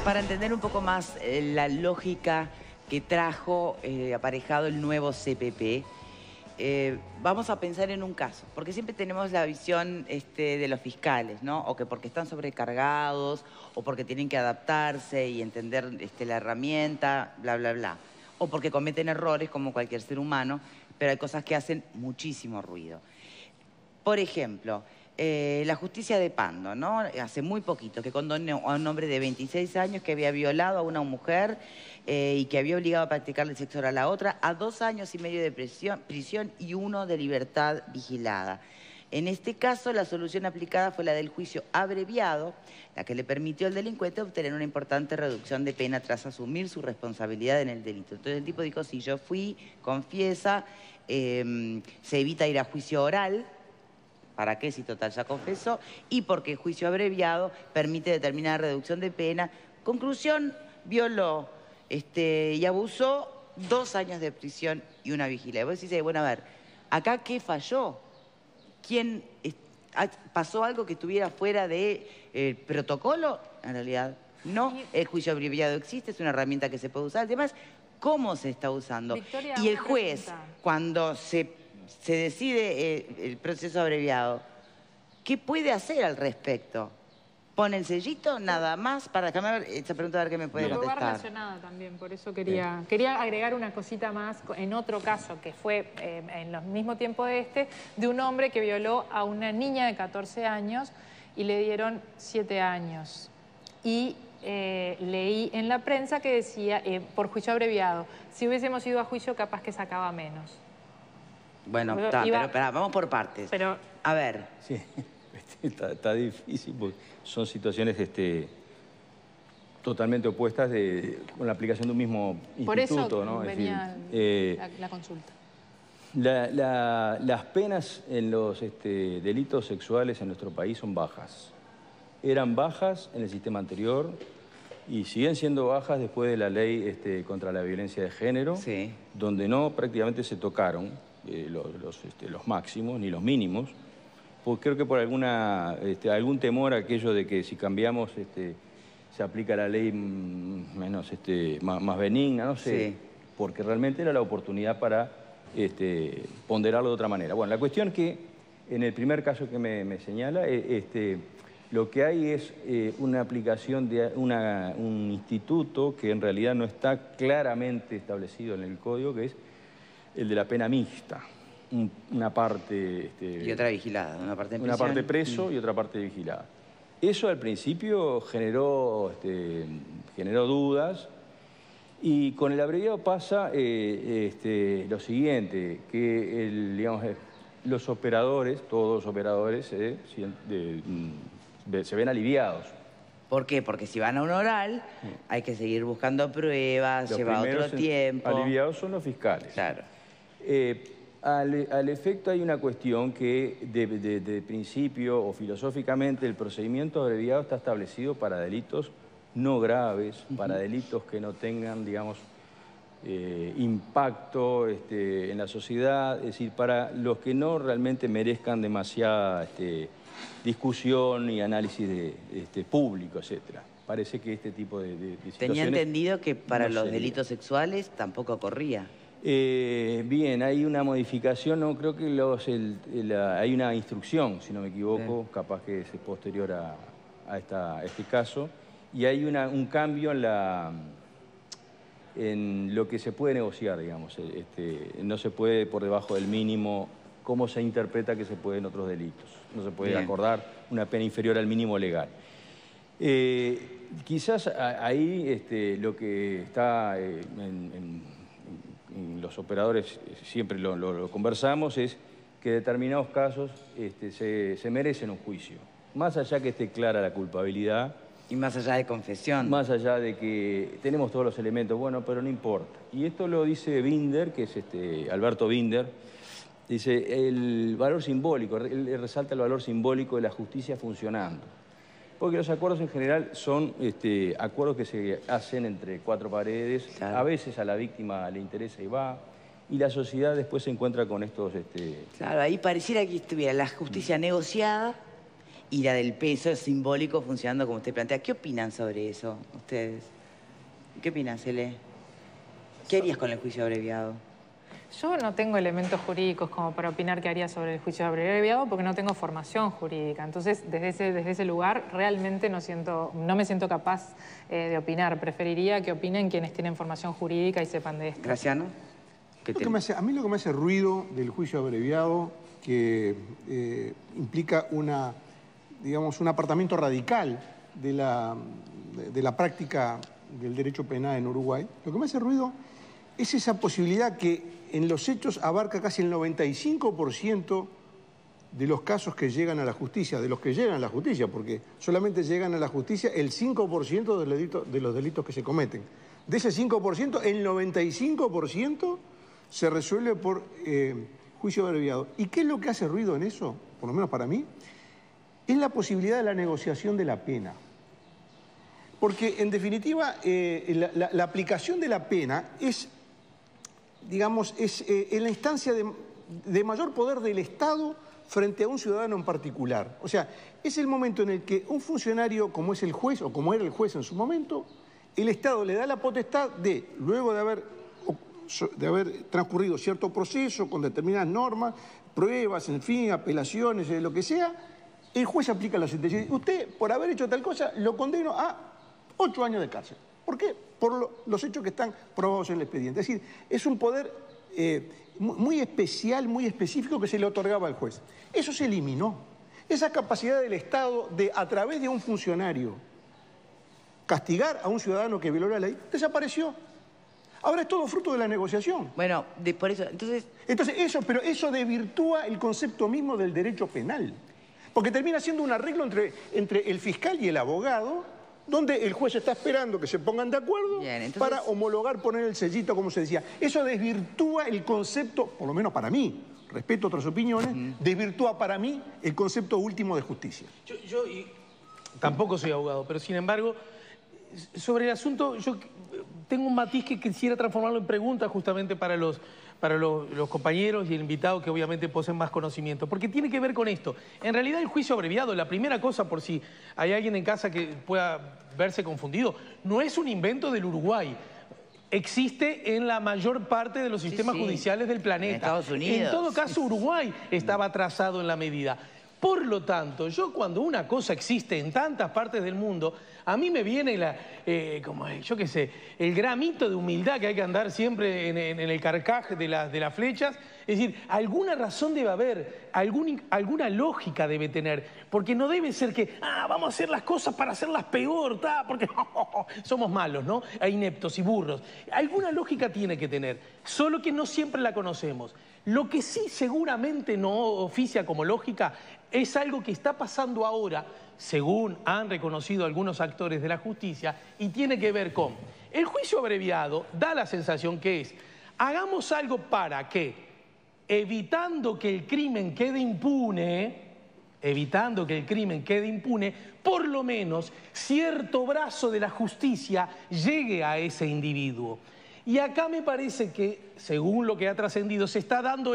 para entender un poco más la lógica que trajo aparejado el nuevo CPP, vamos a pensar en un caso, porque siempre tenemos la visión de los fiscales, ¿no? O que porque están sobrecargados, o porque tienen que adaptarse y entender la herramienta, bla, bla, bla. O porque cometen errores como cualquier ser humano, pero hay cosas que hacen muchísimo ruido. Por ejemplo, la justicia de Pando, ¿no? Hace muy poquito, que condenó a un hombre de 26 años que había violado a una mujer y que había obligado a practicarle sexo oral a la otra a 2 años y medio de prisión y 1 de libertad vigilada. En este caso, la solución aplicada fue la del juicio abreviado, la que le permitió al delincuente obtener una importante reducción de pena tras asumir su responsabilidad en el delito. Entonces el tipo dijo, sí, yo fui, confiesa, se evita ir a juicio oral. ¿Para qué si total ya confesó? Y porque el juicio abreviado permite determinada reducción de pena. Conclusión, violó y abusó, 2 años de prisión y 1 vigilia. Y vos decís, bueno, a ver, ¿acá qué falló? ¿Quién pasó algo que estuviera fuera del protocolo? En realidad, no. El juicio abreviado existe, es una herramienta que se puede usar. Además, ¿cómo se está usando? Victoria, y el juez, cuando se decide el proceso abreviado, ¿qué puede hacer al respecto? ¿Pone el sellito nada más? Para dejarme ver esa pregunta, a ver qué me puede contestar. Va relacionada también, por eso quería agregar una cosita más en otro caso que fue en el mismo tiempo de un hombre que violó a una niña de 14 años y le dieron 7 años. Y leí en la prensa que decía, por juicio abreviado, si hubiésemos ido a juicio capaz que sacaba menos. Bueno, pero vamos por partes. Pero, a ver. Sí, está difícil porque son situaciones totalmente opuestas con la aplicación de un mismo instituto. Por eso ¿no? venía la consulta. Las penas en los delitos sexuales en nuestro país son bajas. Eran bajas en el sistema anterior y siguen siendo bajas después de la ley contra la violencia de género, sí, donde no prácticamente se tocaron los máximos ni los mínimos, porque creo que por algún temor a aquello de que si cambiamos se aplica la ley menos más benigna, no sé, sí, porque realmente era la oportunidad para ponderarlo de otra manera. Bueno, la cuestión que en el primer caso que me señala, lo que hay es una aplicación de un instituto que en realidad no está claramente establecido en el código, que es el de la pena mixta. Una parte... y otra vigilada, una parte en prisión. Una parte preso y otra parte vigilada. Eso al principio generó dudas y con el abreviado pasa lo siguiente, que digamos, los operadores, todos los operadores se ven aliviados. ¿Por qué? Porque si van a un oral hay que seguir buscando pruebas, lleva otro tiempo. Aliviados son los fiscales. Claro. Al efecto hay una cuestión que de principio o filosóficamente el procedimiento abreviado está establecido para delitos no graves, para delitos que no tengan, digamos, impacto en la sociedad, es decir, para los que no realmente merezcan demasiada discusión y análisis público, etcétera. Parece que este tipo de situaciones... Tenía entendido que para los delitos sexuales tampoco ocurría. Bien, hay una modificación, no creo que hay una instrucción, si no me equivoco, capaz que es posterior a este caso, y hay un cambio en lo que se puede negociar, digamos. No se puede por debajo del mínimo, como se interpreta que se puede en otros delitos. No se puede acordar una pena inferior al mínimo legal. Quizás ahí lo que está los operadores siempre lo conversamos, es que en determinados casos se merecen un juicio. Más allá que esté clara la culpabilidad. Y más allá de confesión. Más allá de que tenemos todos los elementos, bueno, pero no importa. Y esto lo dice Binder, que es Alberto Binder, dice el valor simbólico, él resalta el valor simbólico de la justicia funcionando. Porque los acuerdos en general son acuerdos que se hacen entre 4 paredes, claro. A veces a la víctima le interesa y va, y la sociedad después se encuentra con estos... Claro, ahí pareciera que estuviera la justicia negociada y la del peso simbólico funcionando como usted plantea. ¿Qué opinan sobre eso ustedes? ¿Qué opinan, Cele? ¿Qué harías con el juicio abreviado? Yo no tengo elementos jurídicos como para opinar qué haría sobre el juicio abreviado porque no tengo formación jurídica. Entonces, desde ese lugar realmente no me siento capaz de opinar. Preferiría que opinen quienes tienen formación jurídica y sepan de esto. Graciano. A mí lo que me hace ruido del juicio abreviado, que implica digamos, un apartamiento radical de la práctica del derecho penal en Uruguay, lo que me hace ruido es esa posibilidad que en los hechos abarca casi el 95% de los casos que llegan a la justicia, de los que llegan a la justicia, porque solamente llegan a la justicia el 5% de los delitos que se cometen. De ese 5%, el 95% se resuelve por juicio abreviado. ¿Y qué es lo que hace ruido en eso? Por lo menos para mí, es la posibilidad de la negociación de la pena. Porque, en definitiva, la aplicación de la pena es, digamos, en la instancia de mayor poder del Estado frente a un ciudadano en particular. O sea, es el momento en el que un funcionario, como es el juez, o como era el juez en su momento, el Estado le da la potestad de, luego de haber transcurrido cierto proceso con determinadas normas, pruebas, en fin, apelaciones, lo que sea, el juez aplica la sentencia. Usted, por haber hecho tal cosa, lo condeno a 8 años de cárcel. ¿Por qué? Por los hechos que están probados en el expediente. Es decir, es un poder muy especial, muy específico que se le otorgaba al juez. Eso se eliminó. Esa capacidad del Estado de, a través de un funcionario, castigar a un ciudadano que violó la ley, desapareció. Ahora es todo fruto de la negociación. Bueno, por eso, pero eso desvirtúa el concepto mismo del derecho penal. Porque termina siendo un arreglo entre el fiscal y el abogado, donde el juez está esperando que se pongan de acuerdo para homologar, poner el sellito, como se decía. Eso desvirtúa el concepto, por lo menos para mí, respeto otras opiniones, desvirtúa para mí el concepto último de justicia. Yo tampoco soy abogado, pero sin embargo, sobre el asunto, yo tengo un matiz que quisiera transformarlo en pregunta justamente para los compañeros y el invitado que obviamente poseen más conocimiento, porque tiene que ver con esto. En realidad el juicio abreviado, la primera cosa, por si hay alguien en casa que pueda verse confundido, no es un invento del Uruguay. Existe en la mayor parte de los sistemas judiciales del planeta. En Estados Unidos. En todo caso, Uruguay estaba atrasado en la medida. Por lo tanto, yo cuando una cosa existe en tantas partes del mundo, a mí me viene el gramito de humildad que hay que andar siempre en el carcaj de las flechas. Es decir, alguna razón debe haber, alguna lógica debe tener, porque no debe ser que, vamos a hacer las cosas para hacerlas peor, porque somos malos, ¿no? Ineptos y burros. Alguna lógica tiene que tener, solo que no siempre la conocemos. Lo que sí seguramente no oficia como lógica es algo que está pasando ahora, según han reconocido algunos actores de la justicia, y tiene que ver con el juicio abreviado. Da la sensación que es, hagamos algo para que, evitando que el crimen quede impune, por lo menos cierto brazo de la justicia llegue a ese individuo. Y acá me parece que, según lo que ha trascendido, se está dando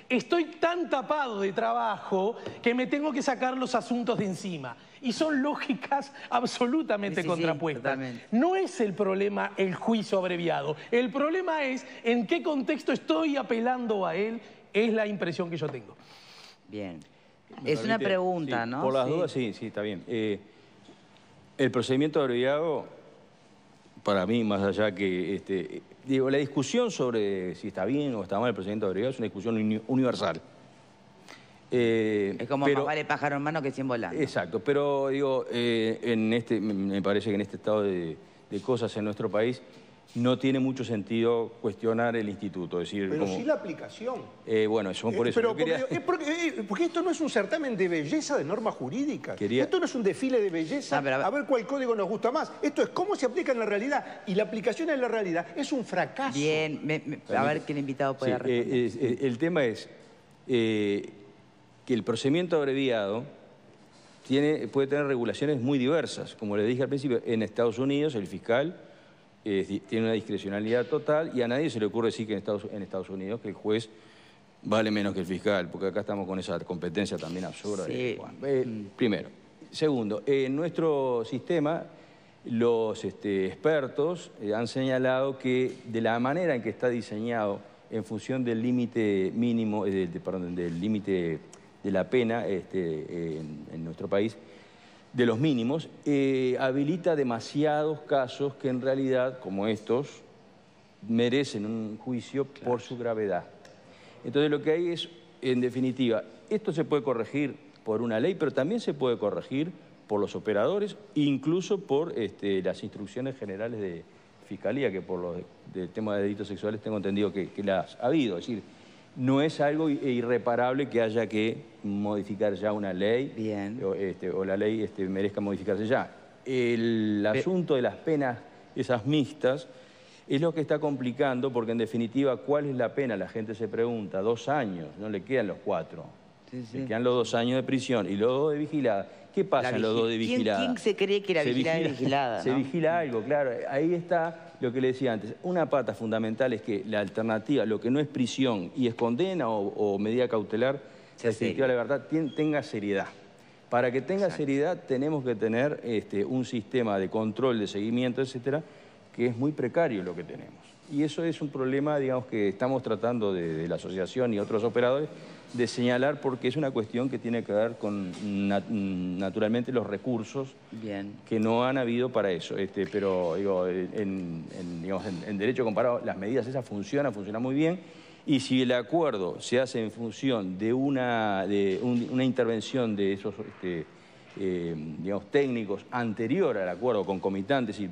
estoy tan tapado de trabajo que me tengo que sacar los asuntos de encima. Y son lógicas absolutamente contrapuestas. No es el problema el juicio abreviado. El problema es en qué contexto estoy apelando a él, es la impresión que yo tengo. Bien. Es una pregunta, ¿no? Por las dudas, sí, está bien. El procedimiento abreviado, para mí, más allá que... la discusión sobre si está bien o está mal el procedimiento abreviado es una discusión universal. Es como más vale pájaro en mano que 100 volando. Exacto, pero digo, me parece que en este estado de cosas en nuestro país no tiene mucho sentido cuestionar el instituto. Es decir, pero sí la aplicación. Bueno, eso por eso. Porque esto no es un certamen de belleza de normas jurídicas. Esto no es un desfile de belleza a ver cuál código nos gusta más. Esto es cómo se aplica en la realidad. Y la aplicación en la realidad es un fracaso. Bien, a ver qué el invitado puede responder. El tema es que el procedimiento abreviado puede tener regulaciones muy diversas. Como le dije al principio, en Estados Unidos el fiscal tiene una discrecionalidad total y a nadie se le ocurre decir que en Estados Unidos que el juez vale menos que el fiscal, porque acá estamos con esa competencia también absurda. Sí. Primero. Segundo, en nuestro sistema los expertos han señalado que de la manera en que está diseñado en función del límite mínimo, del límite de la pena en nuestro país, de los mínimos, habilita demasiados casos que en realidad, como estos, merecen un juicio por su gravedad. Entonces lo que hay es, en definitiva, esto se puede corregir por una ley, pero también se puede corregir por los operadores, incluso por las instrucciones generales de Fiscalía, que por los del tema de delitos sexuales tengo entendido que las ha habido. Es decir, no es algo irreparable que haya que modificar ya una ley. Bien. O la ley merezca modificarse ya. El asunto de las penas, esas mixtas, es lo que está complicando, porque en definitiva, ¿cuál es la pena? La gente se pregunta, 2 años, no le quedan los 4. Sí, sí. Le quedan los 2 años de prisión y los 2 de vigilada. ¿Qué pasa en los 2 de vigilada? ¿Quién se cree que la vigilada es vigilada? Se ¿no? vigila algo, claro. Ahí está lo que le decía antes. Una pata fundamental es que la alternativa, lo que no es prisión y es condena o medida cautelar, restrictiva de la libertad, tenga seriedad. Para que tenga seriedad tenemos que tener un sistema de control, de seguimiento, etcétera, que es muy precario lo que tenemos. Y eso es un problema, digamos, que estamos tratando de la asociación y otros operadores de señalar, porque es una cuestión que tiene que ver con, naturalmente, los recursos que no han habido para eso. Pero, digo, en derecho comparado, las medidas esas funcionan muy bien, y si el acuerdo se hace en función de una intervención de esos, digamos, técnicos anterior al acuerdo, concomitantes, y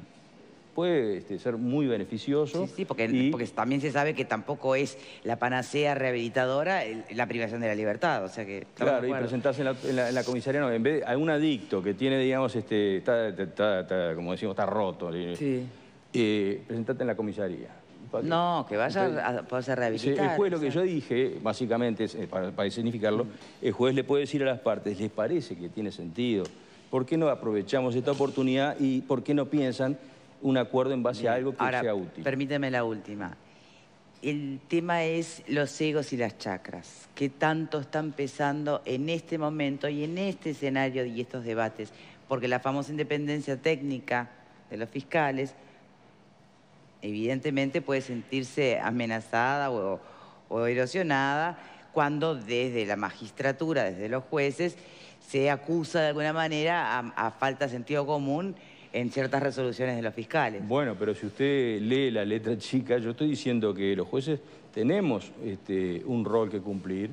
puede ser muy beneficioso. Sí, porque también se sabe que tampoco es la panacea rehabilitadora la privación de la libertad, o sea que... Claro, y presentarse en la comisaría, no, en vez de algún adicto que tiene, digamos, como decimos, está roto, presentate en la comisaría. No, que vaya a poderse rehabilitar. El juez, lo que yo dije, básicamente, para significarlo, el juez le puede decir a las partes, ¿les parece que tiene sentido? ¿Por qué no aprovechamos esta oportunidad y por qué no piensan un acuerdo en base a algo que sea útil? Permíteme la última. El tema es los egos y las chacras. ¿Qué tanto están pesando en este momento y en este escenario y estos debates? Porque la famosa independencia técnica de los fiscales evidentemente puede sentirse amenazada o erosionada cuando desde la magistratura, desde los jueces, se acusa de alguna manera a falta de sentido común en ciertas resoluciones de los fiscales. Bueno, pero si usted lee la letra chica, yo estoy diciendo que los jueces tenemos un rol que cumplir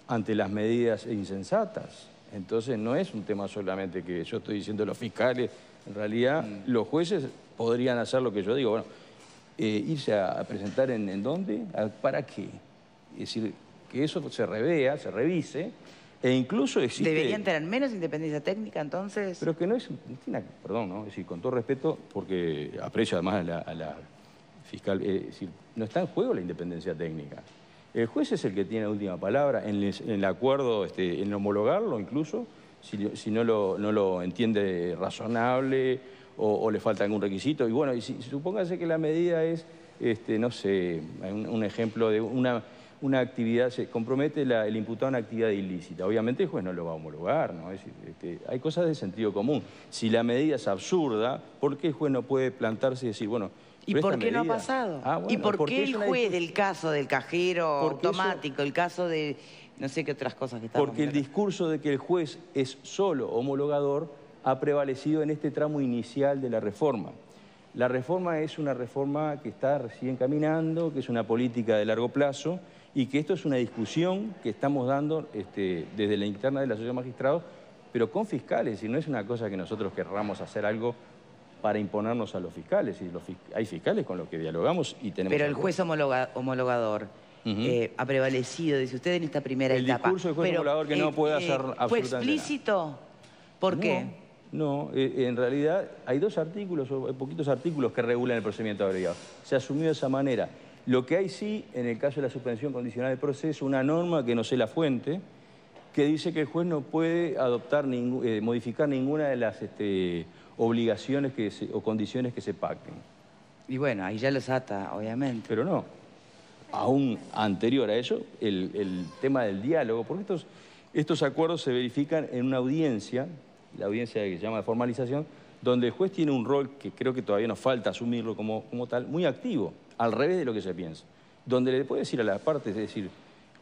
ante las medidas insensatas. Entonces no es un tema solamente que yo estoy diciendo los fiscales. En realidad los jueces podrían hacer lo que yo digo. Bueno, irse a presentar en dónde, ¿para qué? Es decir, que eso se revea, se revise. E incluso existe... ¿Deberían tener menos independencia técnica, entonces? Pero que no es... Perdón, ¿no? Es decir, con todo respeto, porque aprecio además a la fiscal, es decir, no está en juego la independencia técnica. El juez es el que tiene la última palabra en el acuerdo, en homologarlo incluso, si no lo entiende razonable o le falta algún requisito. Y bueno, y supóngase que la medida es, no sé, un ejemplo de una actividad, se compromete el imputado a una actividad ilícita. Obviamente el juez no lo va a homologar, ¿no? Es decir, hay cosas de sentido común. Si la medida es absurda, ¿por qué el juez no puede plantarse y decir, bueno... ¿Y por qué no ha pasado? Bueno, ¿Y por qué el juez del caso del cajero automático, el caso de no sé qué otras cosas que estamos... Porque el discurso de que el juez es solo homologador ha prevalecido en este tramo inicial de la reforma. La reforma es una reforma que está recién caminando, que es una política de largo plazo, y que esto es una discusión que estamos dando desde la interna de la Asociación de Magistrados, pero con fiscales, y no es una cosa que nosotros querramos hacer algo para imponernos a los fiscales. Y hay fiscales con los que dialogamos y tenemos... Pero el juez homologador ha prevalecido, dice usted, en esta primera etapa. El discurso del juez homologador que no puede hacer absolutamente ¿fue explícito? ¿Por qué? No, en realidad hay 2 artículos, o hay poquitos artículos que regulan el procedimiento abreviado. Se asumió de esa manera. Lo que hay sí, en el caso de la suspensión condicional del proceso, una norma que no sé la fuente, que dice que el juez no puede adoptar modificar ninguna de las obligaciones o condiciones que se pacten. Y bueno, ahí ya los ata, obviamente. Pero no. aún anterior a eso, el tema del diálogo, porque estos acuerdos se verifican en una audiencia, la audiencia que se llama de formalización, donde el juez tiene un rol que creo que todavía nos falta asumirlo como tal, muy activo, al revés de lo que se piensa, donde le puede decir a las partes, es decir,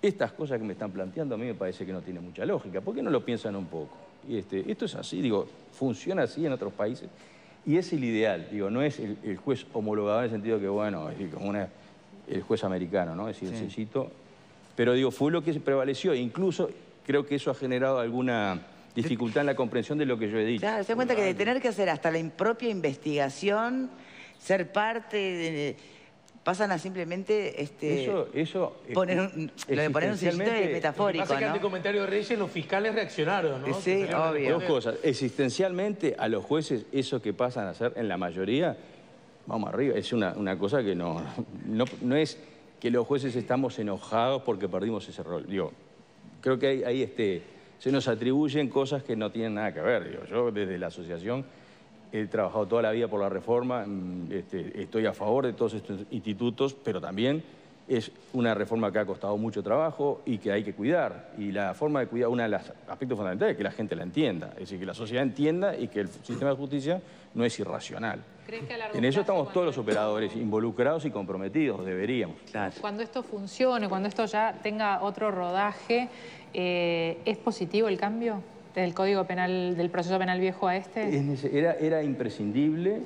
estas cosas que me están planteando a mí me parece que no tiene mucha lógica, ¿por qué no lo piensan un poco? Y esto es así, digo, funciona así en otros países, y es el ideal, digo, no es el juez homologado en el sentido que, bueno, es como el juez americano, ¿no? Es decir, sencillito, pero digo, fue lo que prevaleció, e incluso creo que eso ha generado alguna dificultad en la comprensión de lo que yo he dicho. Claro, se da cuenta que de tener que hacer hasta la propia investigación, ser parte, pasan a simplemente poner lo de poner un sellito es metafórico, Lo que pasa es que ante ¿no? el comentario de Reyes los fiscales reaccionaron, ¿no? Sí, obvio. Dos cosas. Existencialmente, a los jueces, eso que pasan a hacer en la mayoría, vamos arriba, es una cosa que no es que los jueces estamos enojados porque perdimos ese rol. Digo, creo que ahí se nos atribuyen cosas que no tienen nada que ver. Digo, yo desde la asociación he trabajado toda la vida por la reforma, estoy a favor de todos estos institutos, pero también es una reforma que ha costado mucho trabajo y que hay que cuidar. Y la forma de cuidar, uno de los aspectos fundamentales es que la gente la entienda, es decir, que la sociedad entienda y que el sistema de justicia no es irracional. ¿Crees que a largo En eso plazo, estamos todos los operadores involucrados y comprometidos, deberíamos. Claro. cuando esto funcione, cuando esto ya tenga otro rodaje, ¿es positivo el cambio del Código Penal, del proceso penal viejo a este? Era imprescindible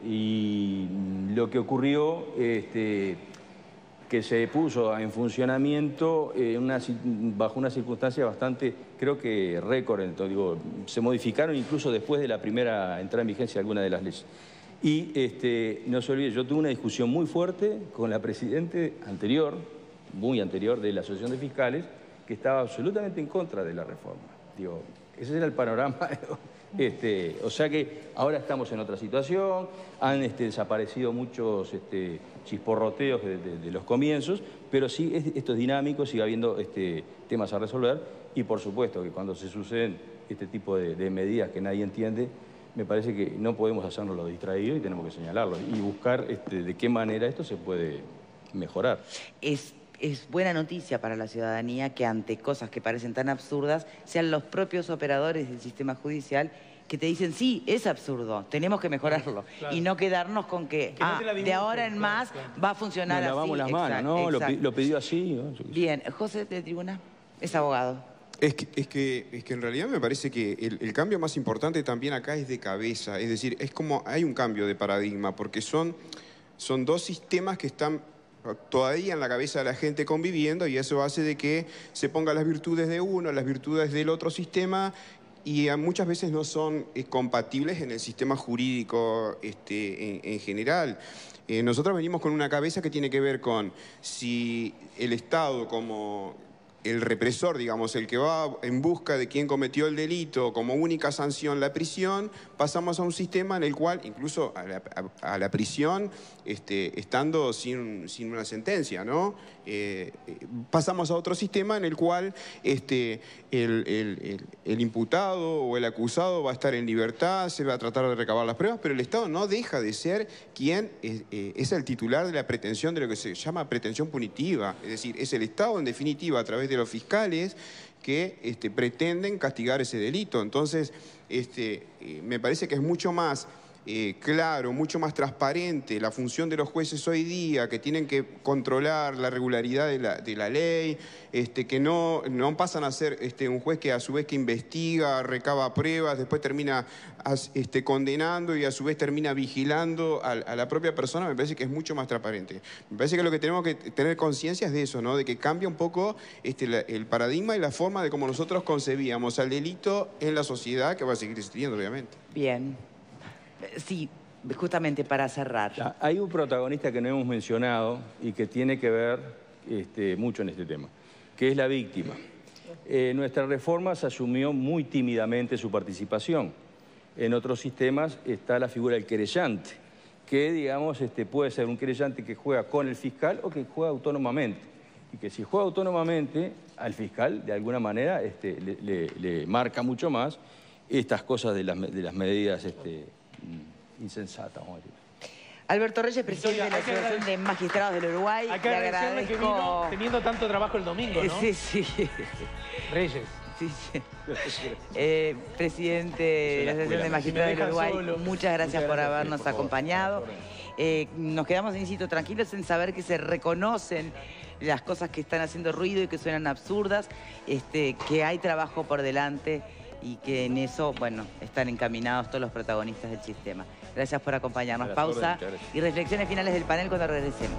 y lo que ocurrió, que se puso en funcionamiento bajo una circunstancia bastante, creo que récord. Entonces, digo, se modificaron incluso después de la primera entrada en vigencia de alguna de las leyes. Y no se olvide, yo tuve una discusión muy fuerte con la presidente anterior, muy anterior, de la Asociación de Fiscales, que estaba absolutamente en contra de la reforma. Digo, ese era el panorama. O sea que ahora estamos en otra situación, han desaparecido muchos chisporroteos de los comienzos, pero sí esto es dinámico, sigue habiendo temas a resolver y por supuesto que cuando se suceden este tipo de medidas que nadie entiende, me parece que no podemos hacernos los distraídos y tenemos que señalarlo y buscar de qué manera esto se puede mejorar. Es buena noticia para la ciudadanía que ante cosas que parecen tan absurdas sean los propios operadores del sistema judicial que te dicen, sí, es absurdo, tenemos que mejorarlo. Claro. Y no quedarnos con que no de ahora en más va a funcionar así. Nos lavamos las manos, ¿no? Lo pidió así. ¿No? Bien, José de Tribuna es abogado. Es que en realidad me parece que el cambio más importante también acá es de cabeza. Es decir, es como hay un cambio de paradigma, porque son dos sistemas que están todavía en la cabeza de la gente conviviendo y eso hace de que se pongan las virtudes de uno, las virtudes del otro sistema y muchas veces no son compatibles en el sistema jurídico en general. Nosotros venimos con una cabeza que tiene que ver con si el Estado como el represor, digamos, el que va en busca de quien cometió el delito, como única sanción la prisión, pasamos a un sistema en el cual, incluso a la prisión, estando sin una sentencia, ¿no? Pasamos a otro sistema en el cual el imputado o el acusado va a estar en libertad, se va a tratar de recabar las pruebas, pero el Estado no deja de ser quien es el titular de la pretensión de lo que se llama pretensión punitiva. Es decir, es el Estado, en definitiva, a través de los fiscales que pretenden castigar ese delito. Entonces, me parece que es mucho más claro, mucho más transparente la función de los jueces hoy día, que tienen que controlar la regularidad de la ley, que no pasan a ser un juez que a su vez que investiga, recaba pruebas, después termina condenando y a su vez termina vigilando a la propia persona. Me parece que es mucho más transparente. Me parece que lo que tenemos que tener conciencia es de eso, ¿no? De que cambia un poco el paradigma y la forma de cómo nosotros concebíamos al delito en la sociedad, que va a seguir existiendo, obviamente. Bien. Sí, justamente para cerrar. Hay un protagonista que no hemos mencionado y que tiene que ver mucho en este tema, que es la víctima. Nuestra reforma se asumió muy tímidamente su participación. En otros sistemas está la figura del querellante, que digamos puede ser un querellante que juega con el fiscal o que juega autónomamente. Y que si juega autónomamente, al fiscal de alguna manera le marca mucho más estas cosas de las medidas insensatas, vamos a decir. Alberto Reyes, presidente de la Asociación de Magistrados del Uruguay. Hay que agradecerle que vino teniendo tanto trabajo el domingo, ¿no? Sí, sí. Reyes. Sí, sí. Presidente de la Asociación de Magistrados del Uruguay, muchas gracias por habernos acompañado. Nos quedamos, insisto, tranquilos en saber que se reconocen las cosas que están haciendo ruido y que suenan absurdas, que hay trabajo por delante y que en eso, bueno, están encaminados todos los protagonistas del sistema. Gracias por acompañarnos. Pausa y reflexiones finales del panel cuando regresemos.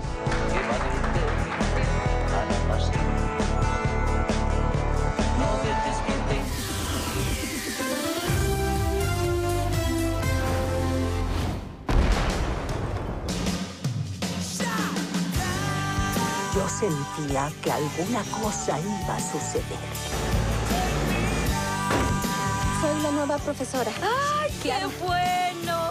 Yo sentía que alguna cosa iba a suceder. Soy la nueva profesora. ¡Ay, qué bueno!